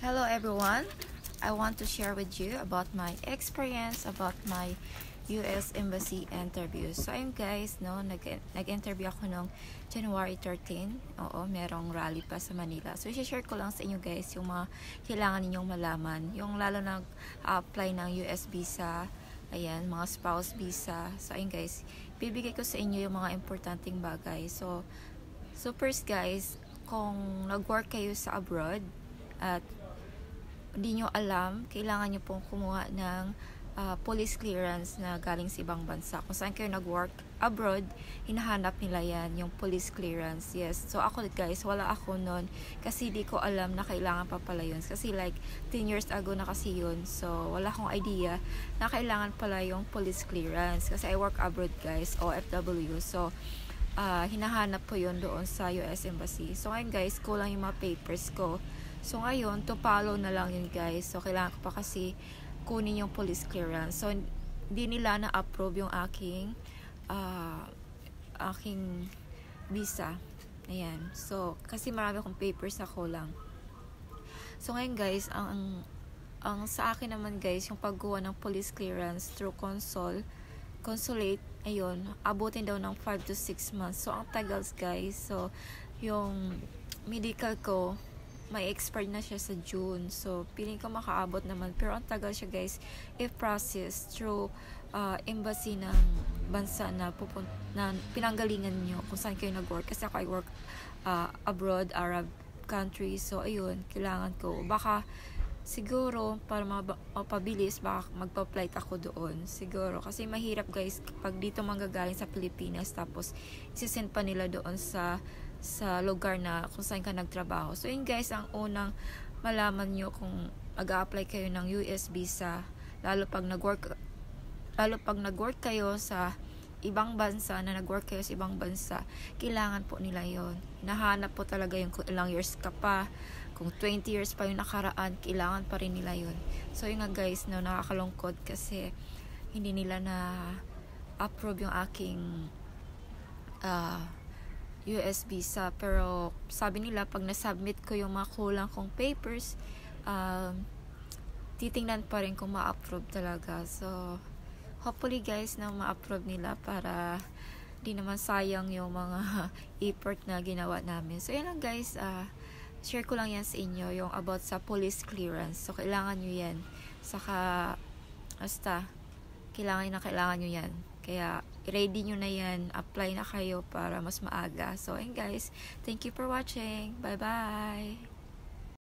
Hello everyone. I want to share with you about my experience about my US Embassy interview. So ayun guys, nag-interview ako noong January 13. Oo, merong rally pa sa Manila. So i-share ko lang sa inyo guys yung mga kailangan ninyong malaman. Yung lalo nag-apply ng US visa, ayan, mga spouse visa. So ayun guys, bibigay ko sa inyo yung mga importanteng bagay. So first guys, kung nag-work kayo sa abroad at hindi nyo alam, kailangan nyo pong kumuha ng police clearance na galing sa ibang bansa. Kung saan kayo nag-work abroad, hinahanap nila yan, yung police clearance. Yes. So ako guys, wala ako nun kasi di ko alam na kailangan pa pala yun. Kasi like 10 years ago na kasi yun. So wala akong idea na kailangan pala yung police clearance. Kasi I work abroad guys, OFW. So hinahanap po yun doon sa US Embassy. So ngayon guys, kulang yung mga papers ko. So ngayon, to follow na lang yun guys. So kailangan ko pa kasi kunin yung police clearance. So hindi nila na-approve yung aking visa. Ayan. So kasi marami akong papers na kulang. So ngayon guys, ang sa akin naman guys, yung pagkuha ng police clearance through consulate, ayun, abutin daw ng 5 to 6 months. So ang tagal guys. So yung medical ko, may expire na siya sa June. So, piling ko makaabot naman. Pero ang tagal siya guys, if process through embassy ng bansa na pinanggalingan nyo kung saan kayo nag-work. Kasi ako I work abroad, Arab countries. So, ayun, kailangan ko. Baka, siguro, para mapabilis, baka magpa-flight ako doon. Siguro. Kasi mahirap guys, pag dito manggagaling sa Pilipinas, tapos isisend pa nila doon sa lugar na kung saan ka nagtrabaho. So yun guys, ang unang malaman nyo kung mag-a-apply kayo ng US visa, lalo pag nag-work kayo sa ibang bansa, kailangan po nila yon. Hinahanap po talaga yung kung ilang years ka pa, kung 20 years pa yung nakaraan, kailangan pa rin nila yon. So yun nga guys, nakakalungkot kasi hindi nila na approve yung aking US visa. Pero sabi nila pag na-submit ko yung mga kulang kong papers, titingnan pa rin kung ma-approve talaga. So hopefully guys na ma-approve nila para di naman sayang yung mga effort na ginawa namin. So yan lang guys, share ko lang yan sa inyo yung about sa police clearance. So kailangan nyo yan, saka basta kailangan nyo yan. Kaya, ready nyo na yan. Apply na kayo para mas maaga. So, and guys, thank you for watching. Bye-bye!